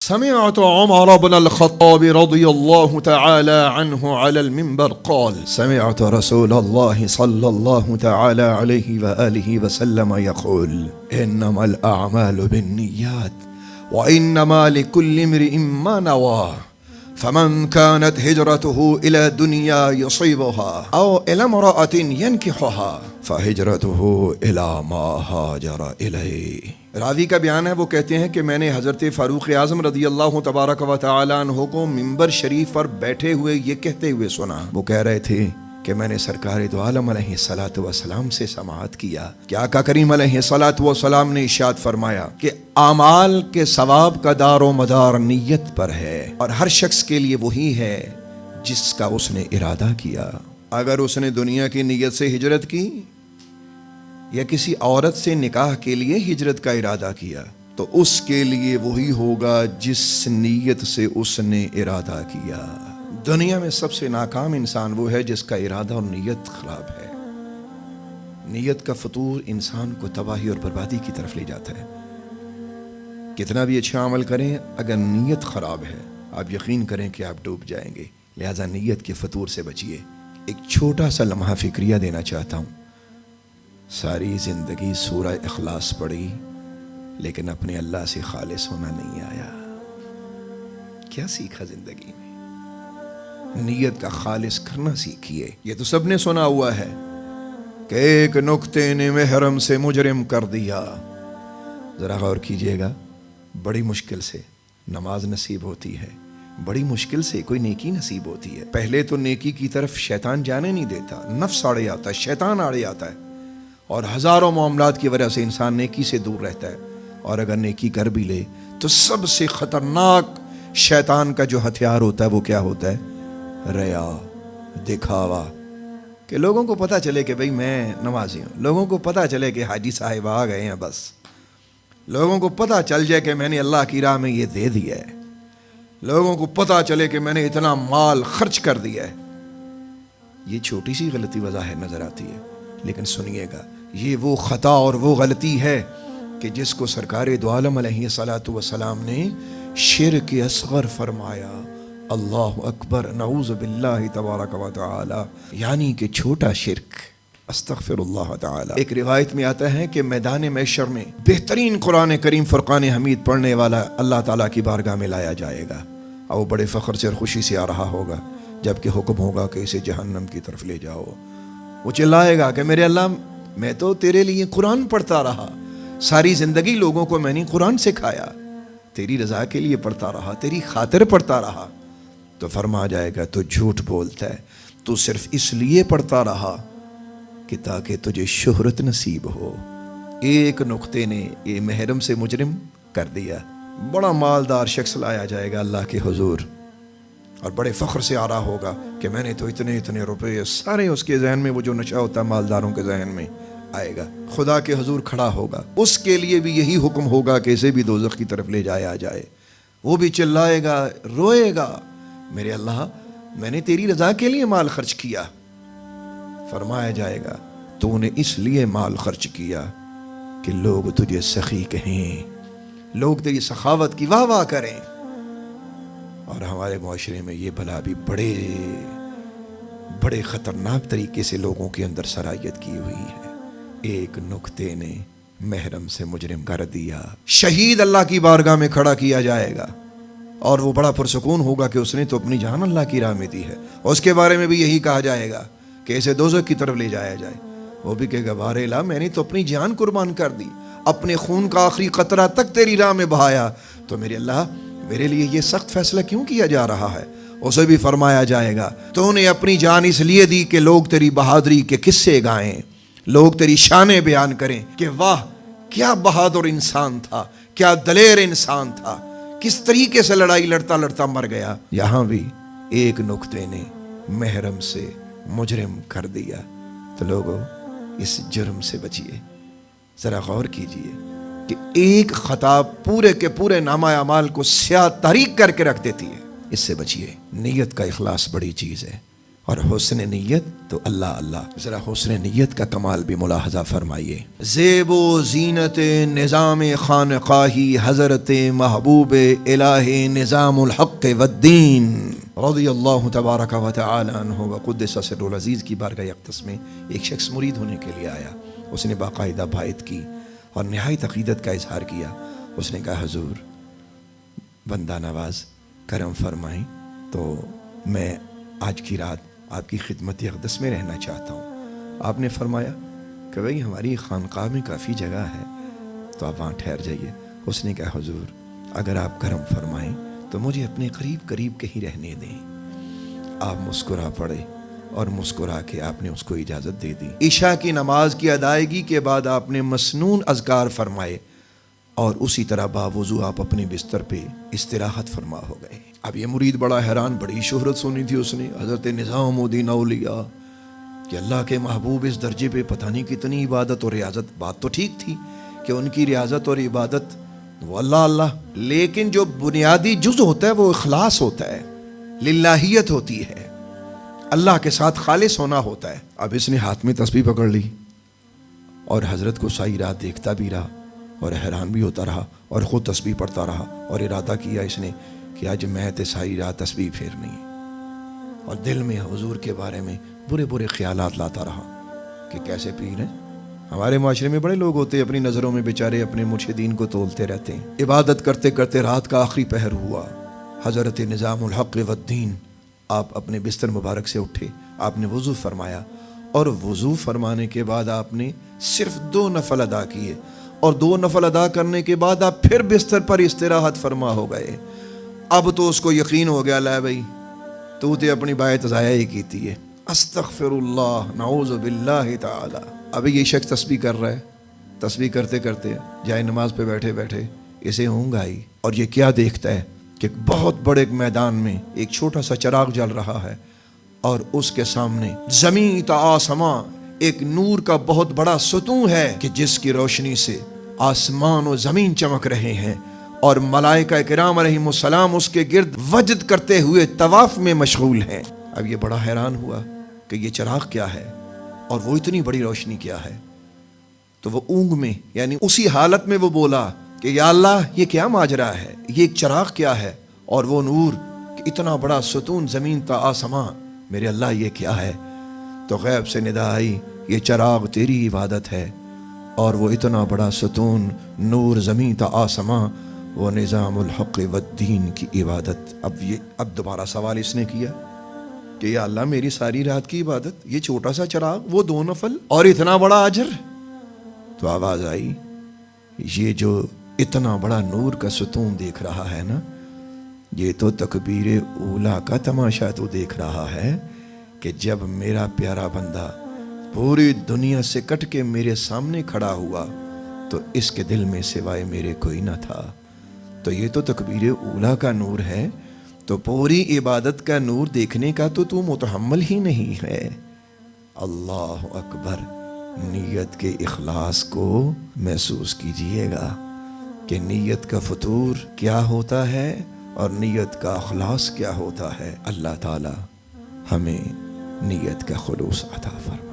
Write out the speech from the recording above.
سمعت عمر بن الخطاب رضي الله تعالى عنه على المنبر قال: سمعت رسول الله صلى الله تعالى عليه وآله وسلم يقول: إنما الأعمال بالنيات وإنما لكل امرئ ما نوى فمن كانت هجرته إلى دنيا يصيبها أو إلى امرأة ينكحها فهجرته إلى ما هاجر إليه۔ راوی کا بیان ہے، وہ کہتے ہیں کہ میں نے حضرت فاروق اعظم رضی اللہ تبارک و تعالی عنہ کو منبر شریف پر بیٹھے ہوئے یہ کہتے ہوئے سنا۔ وہ کہہ رہے تھے کہ میں نے سرکار دو عالم علیہ الصلوۃ والسلام سے سماعت کیا کہ آقا کریم علیہ الصلوۃ والسلام نے ارشاد فرمایا کہ اعمال کے ثواب کا دار و مدار نیت پر ہے، اور ہر شخص کے لیے وہی ہے جس کا اس نے ارادہ کیا۔ اگر اس نے دنیا کی نیت سے ہجرت کی یا کسی عورت سے نکاح کے لیے ہجرت کا ارادہ کیا تو اس کے لیے وہی ہوگا جس نیت سے اس نے ارادہ کیا۔ دنیا میں سب سے ناکام انسان وہ ہے جس کا ارادہ اور نیت خراب ہے۔ نیت کا فطور انسان کو تباہی اور بربادی کی طرف لے جاتا ہے۔ کتنا بھی اچھا عمل کریں، اگر نیت خراب ہے آپ یقین کریں کہ آپ ڈوب جائیں گے۔ لہذا نیت کے فطور سے بچیے۔ ایک چھوٹا سا لمحہ فکریہ دینا چاہتا ہوں۔ ساری زندگی سورہ اخلاص پڑھی لیکن اپنے اللہ سے خالص ہونا نہیں آیا۔ کیا سیکھا زندگی میں؟ نیت کا خالص کرنا سیکھیے۔ یہ تو سب نے سنا ہوا ہے کہ ایک نکتے نے محرم سے مجرم کر دیا۔ ذرا غور کیجئے گا، بڑی مشکل سے نماز نصیب ہوتی ہے، بڑی مشکل سے کوئی نیکی نصیب ہوتی ہے۔ پہلے تو نیکی کی طرف شیطان جانے نہیں دیتا، نفس آڑے آتا ہے، شیطان آڑے آتا ہے، اور ہزاروں معاملات کی وجہ سے انسان نیکی سے دور رہتا ہے۔ اور اگر نیکی کر بھی لے تو سب سے خطرناک شیطان کا جو ہتھیار ہوتا ہے وہ کیا ہوتا ہے؟ ریا، دکھاوا، کہ لوگوں کو پتہ چلے کہ بھئی میں نمازی ہوں، لوگوں کو پتہ چلے کہ حاجی صاحب آ گئے ہیں، بس لوگوں کو پتہ چل جائے کہ میں نے اللہ کی راہ میں یہ دے دیا ہے، لوگوں کو پتہ چلے کہ میں نے اتنا مال خرچ کر دیا ہے۔ یہ چھوٹی سی غلطی بظاہر نظر آتی ہے، لیکن سنیے گا، یہ وہ خطا اور وہ غلطی ہے کہ جس کو سرکار دو عالم علیہ الصلوۃ والسلام نے شرک اصغر فرمایا۔ اللہ اکبر، نعوذ باللہ تبارک و تعالی، یعنی کہ چھوٹا شرک۔ استغفر اللہ تعالی۔ ایک روایت میں آتا ہے کہ میدان محشر میں بہترین قرآن کریم فرقان حمید پڑھنے والا اللہ تعالیٰ کی بارگاہ میں لایا جائے گا، اور وہ بڑے فخر سے اور خوشی سے آ رہا ہوگا، جبکہ حکم ہوگا کہ اسے جہنم کی طرف لے جاؤ۔ وہ چلائے گا کہ میرے اللہ، میں تو تیرے لیے قرآن پڑھتا رہا، ساری زندگی لوگوں کو میں نے قرآن سکھایا، تیری رضا کے لیے پڑھتا رہا، تیری خاطر پڑھتا رہا۔ تو فرما جائے گا تو جھوٹ بولتا ہے، تو صرف اس لیے پڑھتا رہا کہ تاکہ تجھے شہرت نصیب ہو۔ ایک نقطے نے یہ محرم سے مجرم کر دیا۔ بڑا مالدار شخص لایا جائے گا اللہ کے حضور، اور بڑے فخر سے آ رہا ہوگا کہ میں نے تو اتنے روپے، سارے اس کے ذہن میں وہ جو نشہ ہوتا ہے مالداروں کے ذہن میں آئے گا۔ خدا کے حضور کھڑا ہوگا، اس کے لیے بھی یہی حکم ہوگا کہ اسے بھی دوزخ کی طرف لے جایا جائے۔ وہ بھی چلائے گا، روئے گا، میرے اللہ، میں نے تیری رضا کے لیے مال خرچ کیا۔ فرمایا جائے گا تو نے اس لیے مال خرچ کیا کہ لوگ تجھے سخی کہیں، لوگ تیری سخاوت کی واہ واہ کریں۔ اور ہمارے معاشرے میں یہ بلا بھی بڑے خطرناک طریقے سے لوگوں کے اندر سرایت کی ہوئی ہے۔ ایک نکتے نے محرم سے مجرم کر دیا، شہید اللہ کی بارگاہ میں کھڑا کیا جائے گا، اور وہ بڑا پرسکون ہوگا کہ اس نے تو اپنی جان اللہ کی راہ میں دی ہے۔ اور اس کے بارے میں بھی یہی کہا جائے گا کہ اسے دوزخ کی طرف لے جایا جائے۔ وہ بھی کہے گا بار الہ، میں نے تو اپنی جان قربان کر دی، اپنے خون کا آخری قطرہ تک تیری راہ میں بہایا، تو میرے اللہ میرے لیے یہ سخت فیصلہ کیوں کیا جا رہا ہے؟ اسے بھی فرمایا جائے گا تو نے اپنی جان اس لیے دی کہ لوگ تیری بہادری کے قصے گائیں، لوگ تیری شانیں بیان کریں کہ واہ کیا بہادر انسان تھا، کیا دلیر انسان تھا، کس طریقے سے لڑائی لڑتا لڑتا مر گیا۔ یہاں بھی ایک نکتے نے محرم سے مجرم کر دیا۔ تو لوگوں، اس جرم سے بچیے، ذرا غور کیجئے کہ ایک خطا پورے کے پورے نامہ اعمال کو سیاہ تاریک کر کے رکھ دیتی ہے۔ اس سے بچیے۔ نیت کا اخلاص بڑی چیز ہے۔ اور حسن نیت تو اللہ اللہ. ذرا حسن نیت کا کمال بھی ملاحظہ فرمائیے. زیب و زینت نظام خانقاہی حضرت محبوب الہ نظام الحق والدین رضی اللہ تبارک و تعالی عنہ وقدس سر العزیز کی بارگاہ اقدس میں ایک شخص مرید ہونے کے لیے آیا. اس نے باقاعدہ بیعت کی اور نہایت عقیدت کا اظہار کیا. اس نے کہا حضور بندہ نواز کرم فرمائیں تو میں آج کی رات آپ کی خدمت اقدس میں رہنا چاہتا ہوں. آپ نے فرمایا کہ بھئی ہماری خانقاہ میں کافی جگہ ہے تو آپ وہاں ٹھہر جائیے. اس نے کہا حضور اگر آپ کرم فرمائیں تو مجھے اپنے قریب قریب کہیں رہنے دیں. آپ مسکرا پڑے اور مسکرا کے آپ نے اس کو اجازت دے دی. عشاء کی نماز کی ادائیگی کے بعد آپ نے مسنون اذکار فرمائے اور اسی طرح باوضو آپ اپنے بستر پہ استراحت فرما ہو گئے. اب یہ مرید بڑا حیران، بڑی شہرت سنی تھی اس نے حضرت نظام الدین اولیاء کہ اللہ کے محبوب اس درجے پہ پتہ نہیں کتنی عبادت اور ریاضت. بات تو ٹھیک تھی کہ ان کی ریاضت اور عبادت وہ اللہ اللہ، لیکن جو بنیادی جز ہوتا ہے وہ اخلاص ہوتا ہے، للہیت ہوتی ہے، اللہ کے ساتھ خالص ہونا ہوتا ہے. اب اس نے ہاتھ میں تسبیح پکڑ لی اور حضرت کو ساری رات دیکھتا بھی رہا اور حیران بھی ہوتا رہا اور خود تسبیح پڑھتا رہا اور ارادہ کیا اس نے کہ آج میں تے ساری رات تسبیح پھیرنی ہے. اور دل میں حضور کے بارے میں برے برے خیالات لاتا رہا کہ کیسے پیر ہیں. ہمارے معاشرے میں بڑے لوگ ہوتے ہیں اپنی نظروں میں بیچارے اپنے مرشدین کو تولتے رہتے ہیں. عبادت کرتے کرتے رات کا آخری پہر ہوا. حضرت نظام الحق والدین آپ اپنے بستر مبارک سے اٹھے، آپ نے وضو فرمایا اور وضو فرمانے کے بعد آپ نے صرف 2 نفل ادا کیے اور 2 نفل ادا کرنے کے بعد آپ پھر بستر پر استراحت فرما ہو گئے. اب تو اس کو یقین ہو گیا لے بھائی تو تے اپنی بیعت ضائع ہی کیتی ہے. استغفر اللہ نعوذ باللہ تعالی. ابھی یہ شخص تسبیح کر رہا ہے، تسبیح کرتے کرتے جائے نماز پہ بیٹھے بیٹھے اسے اونگ آئی اور یہ کیا دیکھتا ہے کہ بہت بڑے میدان میں ایک چھوٹا سا چراغ جل رہا ہے اور اس کے سامنے زمین تا آسمان ایک نور کا بہت بڑا ستون ہے کہ جس کی روشنی سے آسمان و زمین چمک رہے ہیں اور ملائکہ کرام علیہم السلام اس کے گرد وجد کرتے ہوئے طواف میں مشغول ہیں. اب یہ بڑا حیران ہوا کہ یہ چراغ کیا ہے اور وہ اتنی بڑی روشنی کیا ہے. تو وہ اونگ میں یعنی اسی حالت میں وہ بولا کہ یا اللہ یہ کیا ماجرا ہے، یہ ایک چراغ کیا ہے اور وہ نور کہ اتنا بڑا ستون زمین تا آسمان، میرے اللہ یہ کیا ہے. تو غیب سے ندا آئی یہ چراغ تیری عبادت ہے اور وہ اتنا بڑا ستون نور زمین تا آسمان وہ نظام الحق والدین کی عبادت. اب دوبارہ سوال اس نے کیا کہ یا اللہ میری ساری رات کی عبادت، یہ چھوٹا سا چراغ، وہ 2 نفل اور اتنا بڑا اجر. تو آواز آئی یہ جو اتنا بڑا نور کا ستون دیکھ رہا ہے نا، یہ تو تکبیر اولا کا تماشا تو دیکھ رہا ہے کہ جب میرا پیارا بندہ پوری دنیا سے کٹ کے میرے سامنے کھڑا ہوا تو اس کے دل میں سوائے میرے کوئی نہ تھا. تو یہ تو تکبیر اولا کا نور ہے، تو پوری عبادت کا نور دیکھنے کا تو متحمل ہی نہیں ہے. اللہ اکبر. نیت کے اخلاص کو محسوس کیجئے گا کہ نیت کا فطور کیا ہوتا ہے اور نیت کا اخلاص کیا ہوتا ہے. اللہ تعالی ہمیں نیت کا خلوص عطا فرمائے.